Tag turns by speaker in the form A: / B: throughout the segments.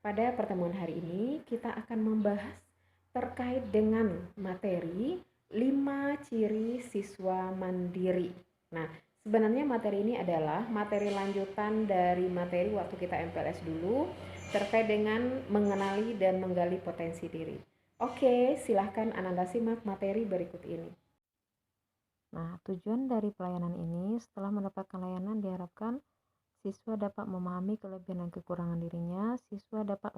A: Pada pertemuan hari ini, kita akan membahas terkait dengan materi 5 ciri siswa mandiri. Nah, sebenarnya materi ini adalah materi lanjutan dari materi waktu kita MPLS dulu terkait dengan mengenali dan menggali potensi diri. Oke, silahkan Ananda simak materi berikut ini.
B: Nah, tujuan dari pelayanan ini setelah mendapatkan layanan diharapkan siswa dapat memahami kelebihan dan kekurangan dirinya, siswa dapat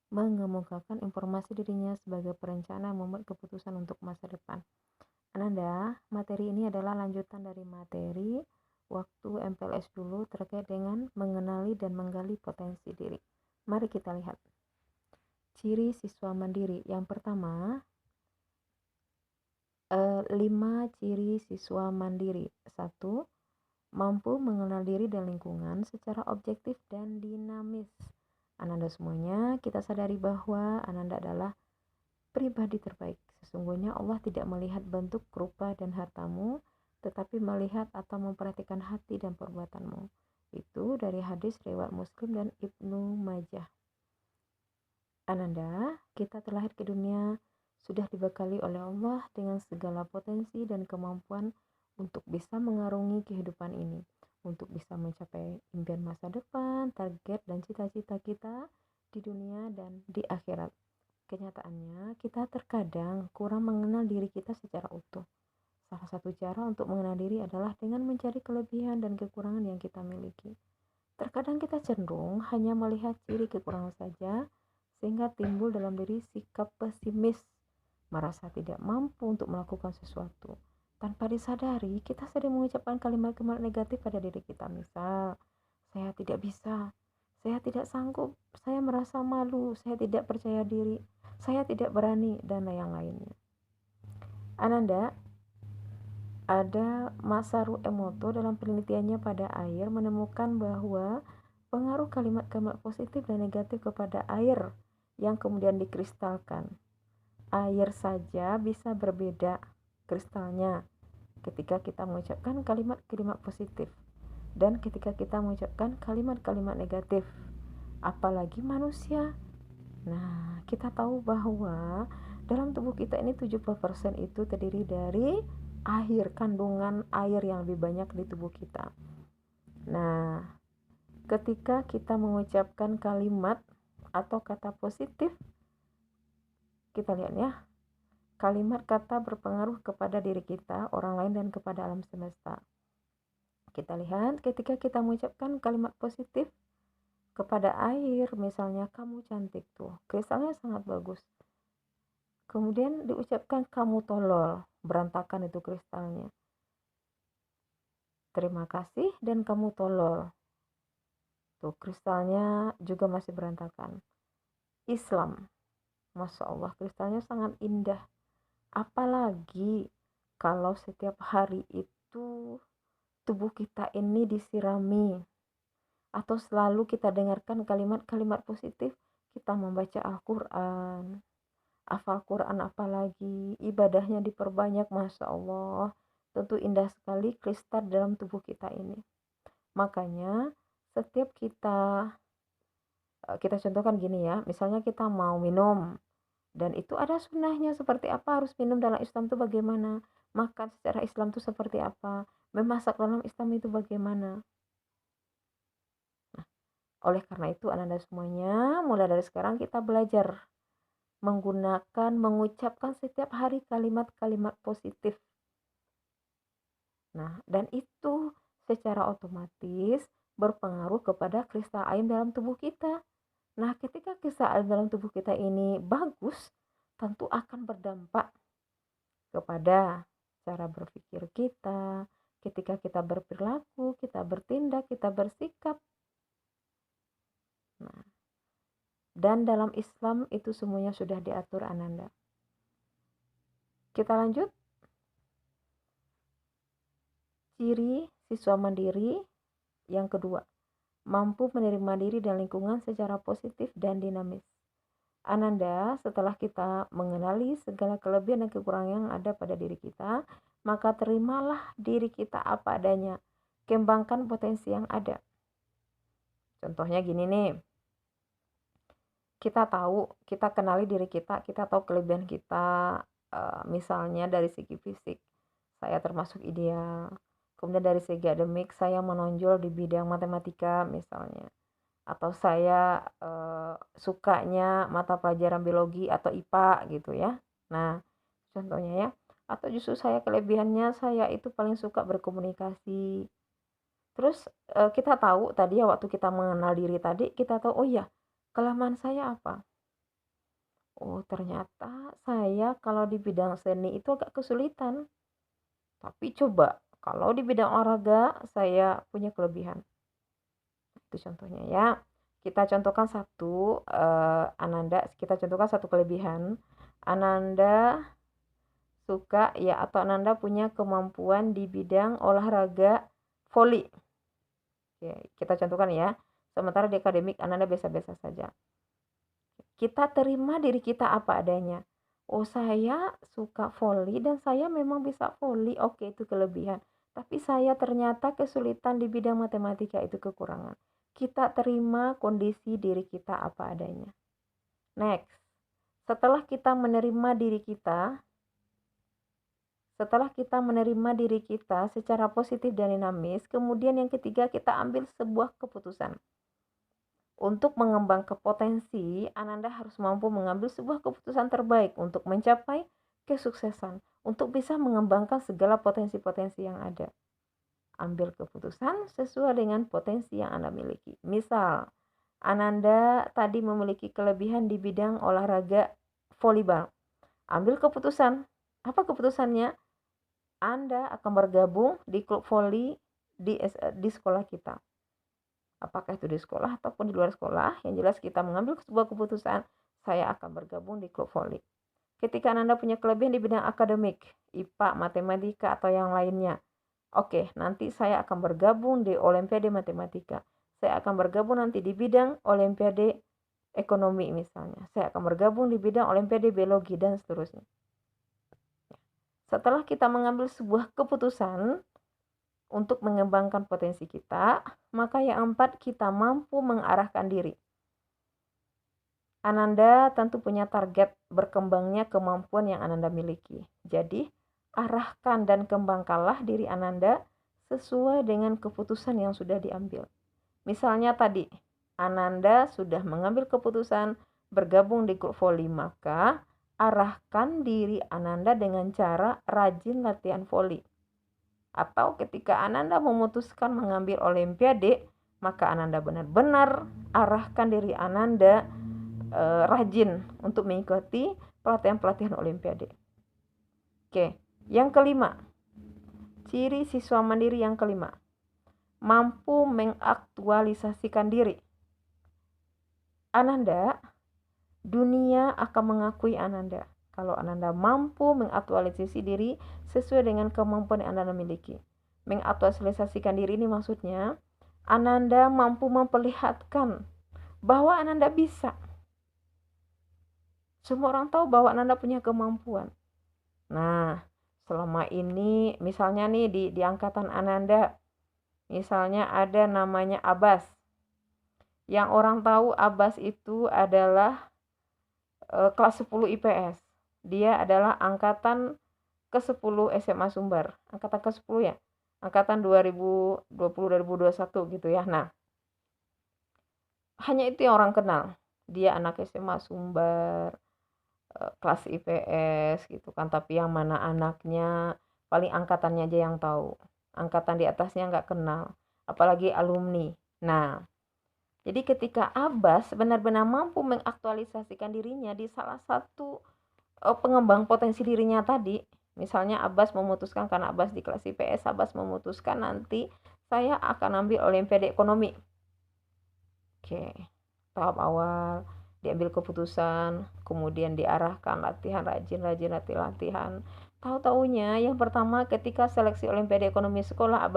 B: mengemukakan informasi dirinya sebagai perencana membuat keputusan untuk masa depan. Ananda, materi ini adalah lanjutan dari materi waktu MPLS dulu terkait dengan mengenali dan menggali potensi diri. Mari kita lihat. Ciri siswa mandiri. Yang pertama, 5 ciri siswa mandiri. 1. Mampu mengenal diri dan lingkungan secara objektif dan dinamis. Ananda semuanya, kita sadari bahwa Ananda adalah pribadi terbaik. Sesungguhnya Allah tidak melihat bentuk, rupa, dan hartamu, tetapi melihat atau memperhatikan hati dan perbuatanmu. Itu dari hadis riwayat Muslim dan Ibnu Majah. Ananda, kita terlahir ke dunia sudah dibekali oleh Allah dengan segala potensi dan kemampuan untuk bisa mengarungi kehidupan ini, untuk bisa mencapai impian masa depan, target dan cita-cita kita di dunia dan di akhirat. Kenyataannya, kita terkadang kurang mengenal diri kita secara utuh. Salah satu cara untuk mengenal diri adalah dengan mencari kelebihan dan kekurangan yang kita miliki. Terkadang kita cenderung hanya melihat ciri kekurangan saja, sehingga timbul dalam diri sikap pesimis, merasa tidak mampu untuk melakukan sesuatu. Tanpa disadari, kita sering mengucapkan kalimat-kalimat negatif pada diri kita. Misal, saya tidak bisa, saya tidak sanggup, saya merasa malu, saya tidak percaya diri, saya tidak berani, dan yang lainnya. Ananda, ada Masaru Emoto dalam penelitiannya pada air menemukan bahwa pengaruh kalimat-kalimat positif dan negatif kepada air yang kemudian dikristalkan. Air saja bisa berbeda kristalnya ketika kita mengucapkan kalimat-kalimat positif dan ketika kita mengucapkan kalimat-kalimat negatif. Apalagi manusia. Nah, kita tahu bahwa dalam tubuh kita ini 70% itu terdiri dari air, kandungan air yang lebih banyak di tubuh kita. Nah, ketika kita mengucapkan kalimat atau kata positif, kita lihat ya, kalimat kata berpengaruh kepada diri kita, orang lain, dan kepada alam semesta. Kita lihat ketika kita mengucapkan kalimat positif kepada air, misalnya kamu cantik tuh, kristalnya sangat bagus. Kemudian diucapkan kamu tolol, berantakan itu kristalnya. Terima kasih dan kamu tolol. Tuh kristalnya juga masih berantakan. Islam, Masya Allah, kristalnya sangat indah. Apalagi kalau setiap hari itu tubuh kita ini disirami atau selalu kita dengarkan kalimat-kalimat positif, kita membaca Al-Quran, hafal Quran, apalagi ibadahnya diperbanyak, Masya Allah, tentu indah sekali kristal dalam tubuh kita ini. Makanya setiap kita contohkan gini ya, misalnya kita mau minum dan itu ada sunnahnya, seperti apa harus minum dalam Islam itu bagaimana, makan secara Islam itu seperti apa, memasak dalam Islam itu bagaimana. Nah, oleh karena itu Ananda semuanya, mulai dari sekarang kita belajar mengucapkan setiap hari kalimat-kalimat positif. Nah, dan itu secara otomatis berpengaruh kepada kristal air dalam tubuh kita. Nah, ketika kristal air dalam tubuh kita ini bagus, tentu akan berdampak kepada cara berpikir kita, ketika kita berperilaku, kita bertindak, kita bersikap. Nah, dan dalam Islam itu semuanya sudah diatur, Ananda. Kita lanjut. Ciri siswa mandiri yang kedua, mampu menerima diri dan lingkungan secara positif dan dinamis. Ananda, setelah kita mengenali segala kelebihan dan kekurangan yang ada pada diri kita, maka terimalah diri kita apa adanya. Kembangkan potensi yang ada. Contohnya gini nih, kita kenali diri kita tahu kelebihan kita, misalnya dari segi fisik, saya termasuk ideal. Kemudian dari segi akademik, saya menonjol di bidang matematika misalnya. Atau saya sukanya mata pelajaran biologi atau IPA gitu ya. Nah, contohnya ya. Atau justru saya kelebihannya saya itu paling suka berkomunikasi. Terus kita tahu tadi ya waktu kita mengenal diri tadi, kita tahu oh ya, kelemahan saya apa? Oh, ternyata saya kalau di bidang seni itu agak kesulitan. Tapi coba kalau di bidang olahraga saya punya kelebihan. Itu contohnya ya. Kita contohkan satu kita contohkan satu kelebihan. Ananda suka ya atau Ananda punya kemampuan di bidang olahraga voli. Oke, kita contohkan ya. Sementara di akademik Ananda biasa-biasa saja. Kita terima diri kita apa adanya. Oh, saya suka voli dan saya memang bisa voli. Oke, itu kelebihan. Tapi saya ternyata kesulitan di bidang matematika, itu kekurangan. Kita terima kondisi diri kita apa adanya. Next, setelah kita menerima diri kita secara positif dan dinamis, kemudian yang ketiga kita ambil sebuah keputusan. Untuk mengembangkan potensi, Ananda harus mampu mengambil sebuah keputusan terbaik untuk mencapai kesuksesan, untuk bisa mengembangkan segala potensi-potensi yang ada. Ambil keputusan sesuai dengan potensi yang Anda miliki. Misal, Ananda tadi memiliki kelebihan di bidang olahraga volleyball. Ambil keputusan. Apa keputusannya? Anda akan bergabung di klub voli di sekolah kita. Apakah itu di sekolah ataupun di luar sekolah, yang jelas kita mengambil sebuah keputusan, saya akan bergabung di klub voli. Ketika Anda punya kelebihan di bidang akademik, IPA, matematika, atau yang lainnya, oke, nanti saya akan bergabung di Olimpiade Matematika. Saya akan bergabung nanti di bidang Olimpiade Ekonomi misalnya. Saya akan bergabung di bidang Olimpiade Biologi, dan seterusnya. Setelah kita mengambil sebuah keputusan untuk mengembangkan potensi kita, maka yang keempat, kita mampu mengarahkan diri. Ananda tentu punya target berkembangnya kemampuan yang Ananda miliki. Jadi, arahkan dan kembangkanlah diri Ananda sesuai dengan keputusan yang sudah diambil. Misalnya tadi, Ananda sudah mengambil keputusan bergabung di klub voli, maka arahkan diri Ananda dengan cara rajin latihan voli. Atau ketika Ananda memutuskan mengambil olimpiade, maka Ananda benar-benar arahkan diri Ananda rajin untuk mengikuti pelatihan-pelatihan olimpiade. Oke, yang kelima, ciri siswa mandiri yang kelima, mampu mengaktualisasikan diri. Ananda, dunia akan mengakui Ananda kalau Ananda mampu mengaktualisasi diri sesuai dengan kemampuan yang Ananda miliki. Mengaktualisasikan diri ini maksudnya Ananda mampu memperlihatkan bahwa Ananda bisa. Semua orang tahu bahwa Ananda punya kemampuan. Nah, selama ini misalnya nih di angkatan Ananda, misalnya ada namanya Abbas. Yang orang tahu Abbas itu adalah kelas 10 IPS. Dia adalah angkatan ke-10 SMA Sumber. Angkatan ke-10 ya. Angkatan 2020-2021 gitu ya. Nah, hanya itu yang orang kenal. Dia anak SMA Sumber, kelas IPS gitu kan. Tapi yang mana anaknya, paling angkatannya aja yang tahu. Angkatan di atasnya nggak kenal. Apalagi alumni. Nah, jadi ketika Abbas benar-benar mampu mengaktualisasikan dirinya di salah satu pengembang potensi dirinya tadi, misalnya Abbas memutuskan, karena Abbas di kelas IPS, Abbas memutuskan nanti saya akan ambil Olimpiade Ekonomi. Oke, tahap awal diambil keputusan, kemudian diarahkan latihan, rajin latihan. Tahu-taunya yang pertama ketika seleksi Olimpiade Ekonomi sekolah,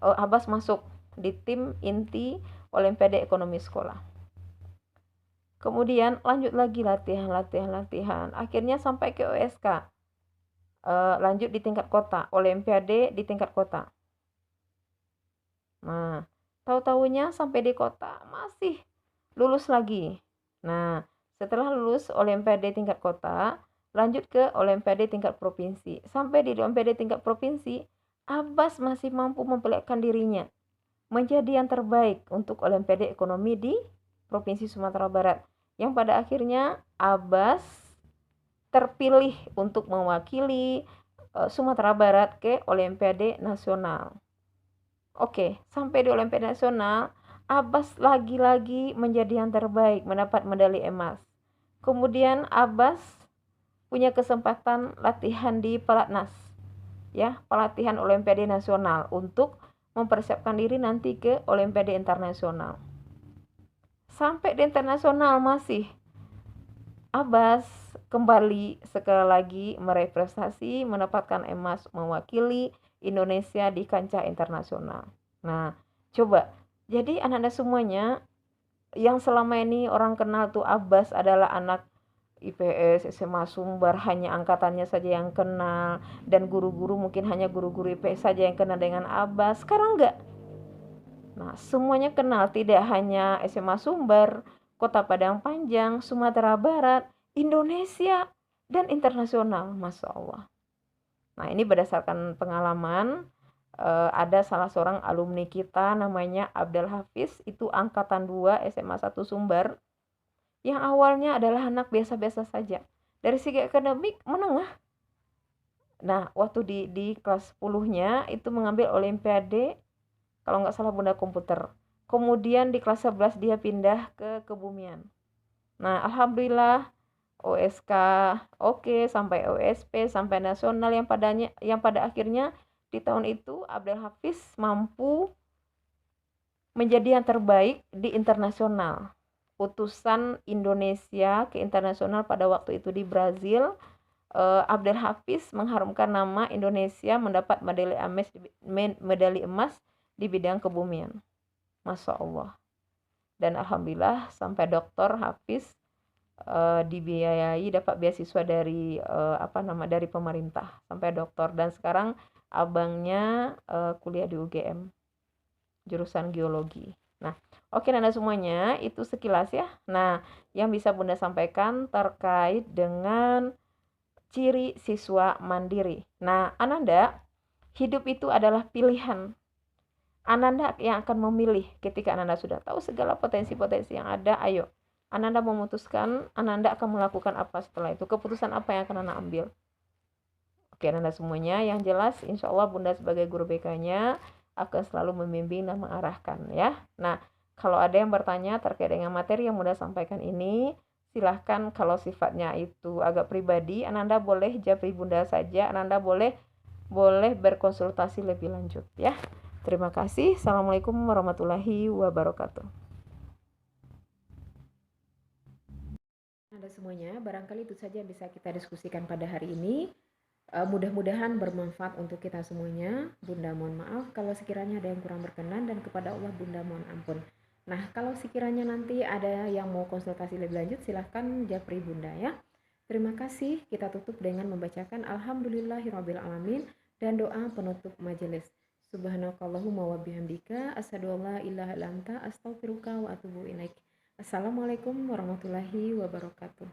B: Abbas masuk di tim inti Olimpiade Ekonomi sekolah. Kemudian lanjut lagi latihan. Akhirnya sampai ke OSK. Lanjut di tingkat kota, Olimpiade di tingkat kota. Nah, tahu-tahunya sampai di kota masih lulus lagi. Nah, setelah lulus Olimpiade tingkat kota, lanjut ke Olimpiade tingkat provinsi. Sampai di Olimpiade tingkat provinsi, Abbas masih mampu memperlihatkan dirinya menjadi yang terbaik untuk Olimpiade Ekonomi di Provinsi Sumatera Barat. Yang pada akhirnya Abbas terpilih untuk mewakili Sumatera Barat ke Olimpiade Nasional. Oke, sampai di Olimpiade Nasional, Abbas lagi-lagi menjadi yang terbaik, mendapat medali emas. Kemudian Abbas punya kesempatan latihan di Pelatnas, ya, pelatihan Olimpiade Nasional untuk mempersiapkan diri nanti ke Olimpiade Internasional. Sampai di internasional masih Abbas kembali sekali lagi meraih prestasi, mendapatkan emas mewakili Indonesia di kancah internasional. Nah, coba. Jadi anak-anak semuanya yang selama ini orang kenal tuh Abbas adalah anak IPS, SMA Sumber, hanya angkatannya saja yang kenal, dan guru-guru mungkin hanya guru-guru IPS saja yang kenal dengan Abbas. Sekarang enggak. Nah, semuanya kenal, tidak hanya SMA Sumber, Kota Padang Panjang, Sumatera Barat, Indonesia, dan internasional. Masya Allah. Nah, ini berdasarkan pengalaman, ada salah seorang alumni kita namanya Abdul Hafiz, itu angkatan 2 SMA 1 Sumber, yang awalnya adalah anak biasa-biasa saja. Dari segi akademik menengah. Nah, waktu di kelas 10-nya itu mengambil Olimpiade, kalau nggak salah Bunda komputer. Kemudian di kelas 11 dia pindah ke kebumian. Nah, alhamdulillah OSK oke, sampai OSP, sampai nasional, yang pada akhirnya di tahun itu Abdul Hafiz mampu menjadi yang terbaik di internasional. Utusan Indonesia ke internasional pada waktu itu di Brazil, Abdul Hafiz mengharumkan nama Indonesia, mendapat medali emas di bidang kebumian. Masya Allah. Dan alhamdulillah sampai Doktor Hafiz dibiayai, dapat beasiswa dari dari pemerintah sampai doktor, dan sekarang abangnya kuliah di UGM jurusan geologi. Nah, oke Nanda semuanya, itu sekilas ya. Nah, yang bisa Bunda sampaikan terkait dengan ciri siswa mandiri. Nah, Ananda, hidup itu adalah pilihan. Ananda yang akan memilih. Ketika Ananda sudah tahu segala potensi-potensi yang ada, ayo Ananda memutuskan Ananda akan melakukan apa setelah itu. Keputusan apa yang akan Ananda ambil. Oke Ananda semuanya, yang jelas insya Allah Bunda sebagai guru BK-nya akan selalu membimbing dan mengarahkan ya. Nah, kalau ada yang bertanya terkait dengan materi yang Bunda sampaikan ini, silahkan. Kalau sifatnya itu agak pribadi, Ananda boleh japri Bunda saja, Ananda boleh berkonsultasi lebih lanjut ya. Terima kasih. Assalamualaikum warahmatullahi wabarakatuh.
A: Anda semuanya, barangkali itu saja yang bisa kita diskusikan pada hari ini. Mudah-mudahan bermanfaat untuk kita semuanya. Bunda mohon maaf kalau sekiranya ada yang kurang berkenan, dan kepada Allah Bunda mohon ampun. Nah, kalau sekiranya nanti ada yang mau konsultasi lebih lanjut, silahkan japri Bunda ya. Terima kasih. Kita tutup dengan membacakan Alhamdulillahirrabbilalamin dan doa penutup majelis. Subhanakallahumma wa bihamdika asyhadu an la ilaha illa anta astaghfiruka wa atubu ilaik. Assalamualaikum warahmatullahi wabarakatuh.